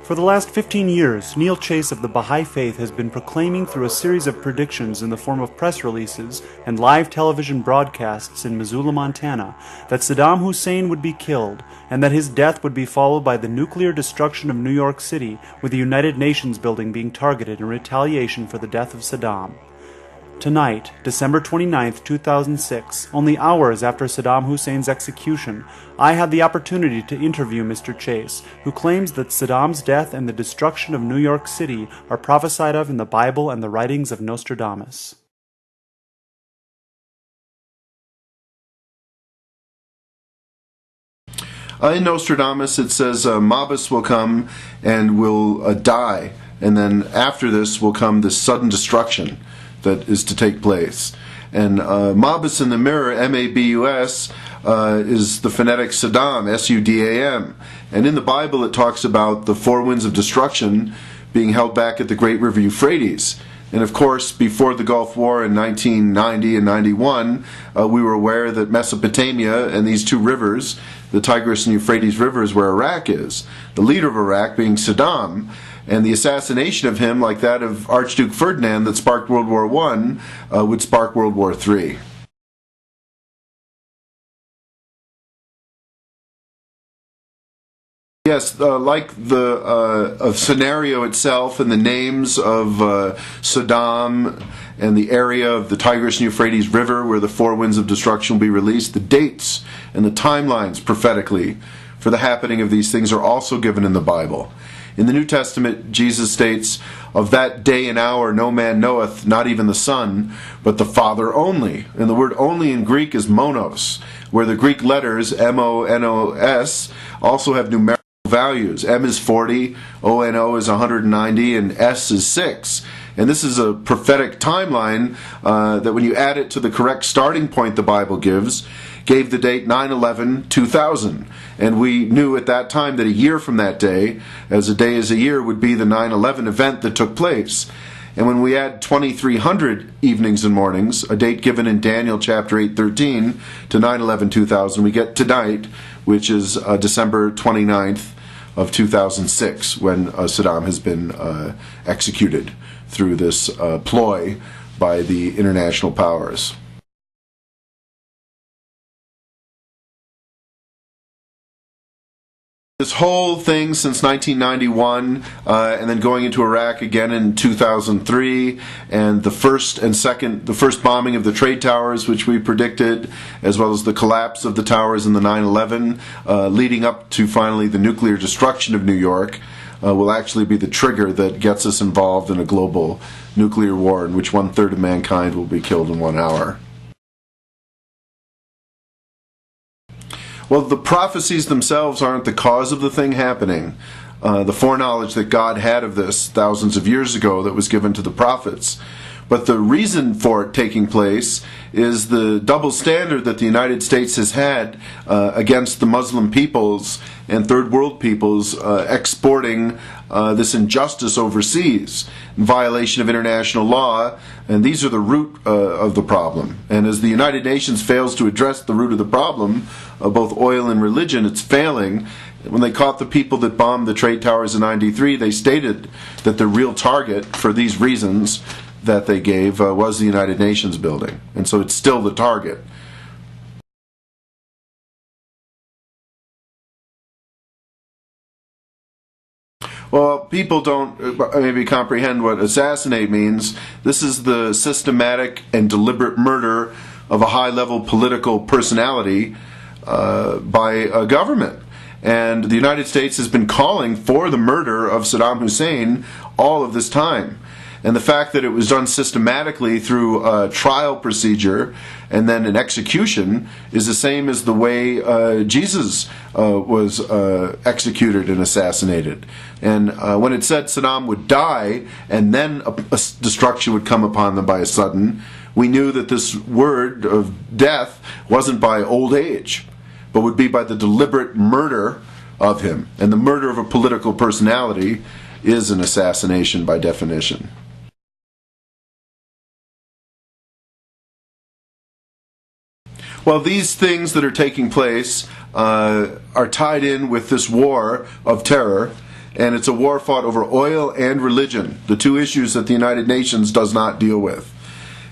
For the last 15 years, Neal Chase of the Baha'i Faith has been proclaiming through a series of predictions in the form of press releases and live television broadcasts in Missoula, Montana, that Saddam Hussein would be killed, and that his death would be followed by the nuclear destruction of New York City, with the United Nations building being targeted in retaliation for the death of Saddam. Tonight, December 29, 2006, only hours after Saddam Hussein's execution, I had the opportunity to interview Mr. Chase, who claims that Saddam's death and the destruction of New York City are prophesied of in the Bible and the writings of Nostradamus. In Nostradamus it says Mobus will come and will die, and then after this will come this sudden destruction that is to take place. And Mobus in the mirror, M-A-B-U-S, is the phonetic Saddam, S-U-D-A-M. And in the Bible it talks about the four winds of destruction being held back at the great river Euphrates. And of course, before the Gulf War in 1990 and 91, we were aware that Mesopotamia and these two rivers, the Tigris and Euphrates rivers, where Iraq is. The leader of Iraq being Saddam, and the assassination of him, like that of Archduke Ferdinand that sparked World War I, would spark World War III. Yes, like the scenario itself and the names of Saddam and the area of the Tigris and Euphrates River where the four winds of destruction will be released, the dates and the timelines prophetically for the happening of these things are also given in the Bible. In the New Testament, Jesus states, "Of that day and hour no man knoweth, not even the Son, but the Father only." And the word only in Greek is monos, where the Greek letters, M-O-N-O-S, also have numerical values. M is 40, O-N-O is 190, and S is 6. And this is a prophetic timeline that when you add it to the correct starting point the Bible gave the date 9/11/2000. And we knew at that time that a year from that day, as a day is a year, would be the 9/11 event that took place. And when we add 2300 evenings and mornings, a date given in Daniel chapter 8:13 to 9/11/2000, we get tonight, which is December 29th of 2006, when Saddam has been executed through this ploy by the international powers. This whole thing since 1991, and then going into Iraq again in 2003, and the first bombing of the trade towers, which we predicted, as well as the collapse of the towers in the 9/11, leading up to finally the nuclear destruction of New York, will actually be the trigger that gets us involved in a global nuclear war in which 1/3 of mankind will be killed in 1 hour. Well, the prophecies themselves aren't the cause of the thing happening. The foreknowledge that God had of this thousands of years ago that was given to the prophets. But the reason for it taking place is the double standard that the United States has had against the Muslim peoples and third world peoples exporting this injustice overseas, in violation of international law, and these are the root of the problem. And as the United Nations fails to address the root of the problem, both oil and religion, it's failing. When they caught the people that bombed the trade towers in '93, they stated that the real target for these reasons that they gave was the United Nations building. And so it's still the target. Well, people don't maybe comprehend what assassinate means. This is the systematic and deliberate murder of a high-level political personality by a government. And the United States has been calling for the murder of Saddam Hussein all of this time. And the fact that it was done systematically through a trial procedure and then an execution is the same as the way Jesus was executed and assassinated. And when it said Saddam would die and then a destruction would come upon them by a sudden, we knew that this word of death wasn't by old age, but would be by the deliberate murder of him. And the murder of a political personality is an assassination by definition. Well, these things that are taking place are tied in with this war of terror, And it's a war fought over oil and religion, the two issues that the United Nations does not deal with.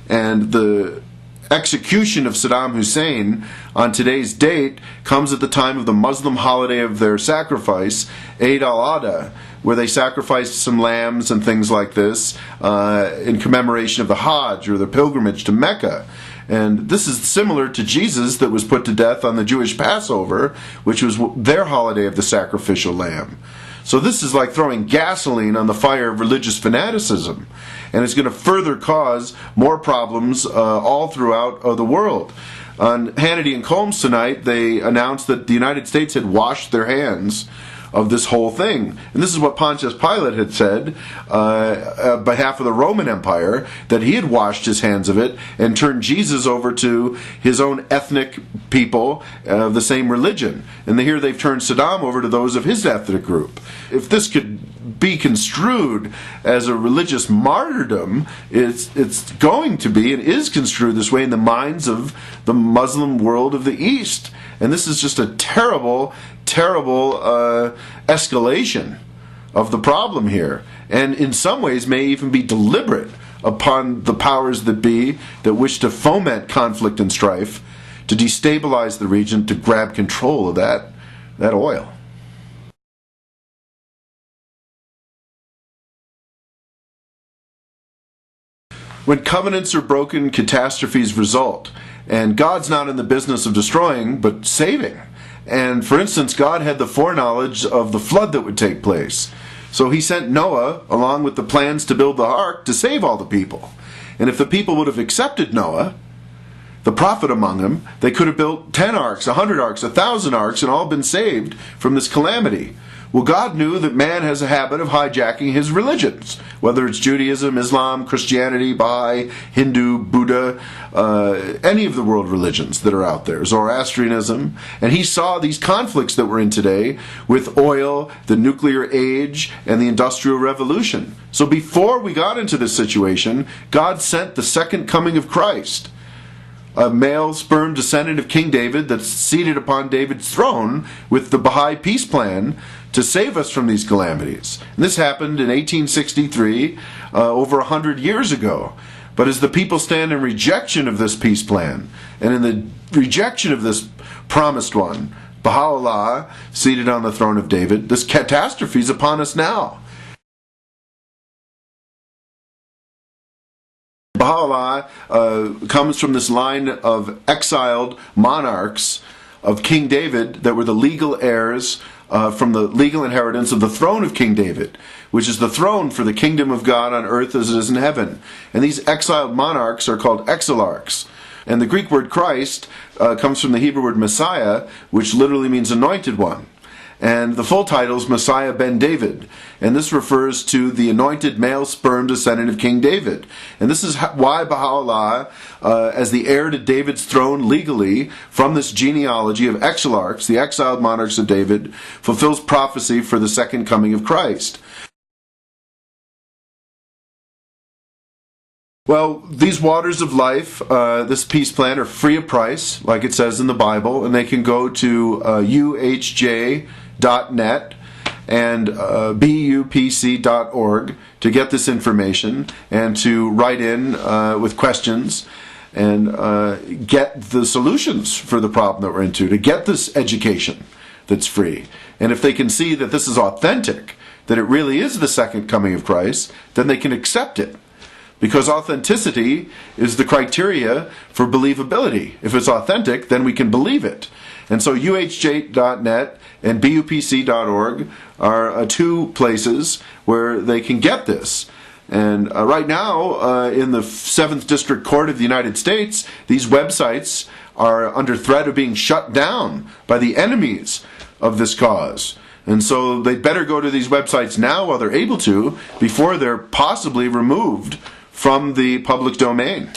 And the execution of Saddam Hussein on today's date comes at the time of the Muslim holiday of their sacrifice, Eid al-Adha, where they sacrificed some lambs and things like this in commemoration of the Hajj, or the pilgrimage to Mecca. And this is similar to Jesus that was put to death on the Jewish Passover, which was their holiday of the sacrificial lamb. So this is like throwing gasoline on the fire of religious fanaticism, and it's going to further cause more problems all throughout the world. On Hannity and Combs tonight, they announced that the United States had washed their hands of this whole thing. And this is what Pontius Pilate had said on behalf of the Roman Empire, that he had washed his hands of it and turned Jesus over to his own ethnic people of the same religion. And here they've turned Saddam over to those of his ethnic group. If this could be construed as a religious martyrdom, it's going to be and is construed this way in the minds of the Muslim world of the East. And this is just a terrible, terrible escalation of the problem here, and in some ways may even be deliberate upon the powers that be that wish to foment conflict and strife, to destabilize the region, to grab control of that oil. When covenants are broken, catastrophes result. And God's not in the business of destroying, but saving. And for instance, God had the foreknowledge of the flood that would take place. So he sent Noah, along with the plans to build the ark, to save all the people. And if the people would have accepted Noah, the prophet among them, they could have built 10 arks, 100 arks, 1,000 arks, and all been saved from this calamity. Well, God knew that man has a habit of hijacking his religions, whether it's Judaism, Islam, Christianity, Baha'i, Hindu, Buddha, any of the world religions that are out there, Zoroastrianism. And he saw these conflicts that we're in today with oil, the nuclear age, and the Industrial Revolution. So before we got into this situation, God sent the second coming of Christ, a male sperm descendant of King David that's seated upon David's throne with the Baha'i peace plan to save us from these calamities. And this happened in 1863, over 100 years ago. But as the people stand in rejection of this peace plan, and in the rejection of this promised one, Baha'u'llah, seated on the throne of David, this catastrophe is upon us now. Baha'u'llah comes from this line of exiled monarchs of King David that were the legal heirs from the legal inheritance of the throne of King David, which is the throne for the kingdom of God on earth as it is in heaven. And these exiled monarchs are called exilarchs. And the Greek word Christ comes from the Hebrew word Messiah, which literally means anointed one. And the full title is Messiah ben David. And this refers to the anointed male sperm descendant of King David. And this is why Baha'u'llah, as the heir to David's throne legally, from this genealogy of exilarchs, the exiled monarchs of David, fulfills prophecy for the second coming of Christ. Well, these waters of life, this peace plan, are free of price, like it says in the Bible, and they can go to UHJ.net and Bupc.org to get this information and to write in with questions and get the solutions for the problem that we're into, to get this education that's free. And if they can see that this is authentic, that it really is the second coming of Christ, then they can accept it. Because authenticity is the criteria for believability. If it's authentic, then we can believe it. And so UHJ.net and Bupc.org are two places where they can get this. And right now, in the 7th District Court of the United States, these websites are under threat of being shut down by the enemies of this cause. And so they'd better go to these websites now while they're able to, before they're possibly removed from the public domain.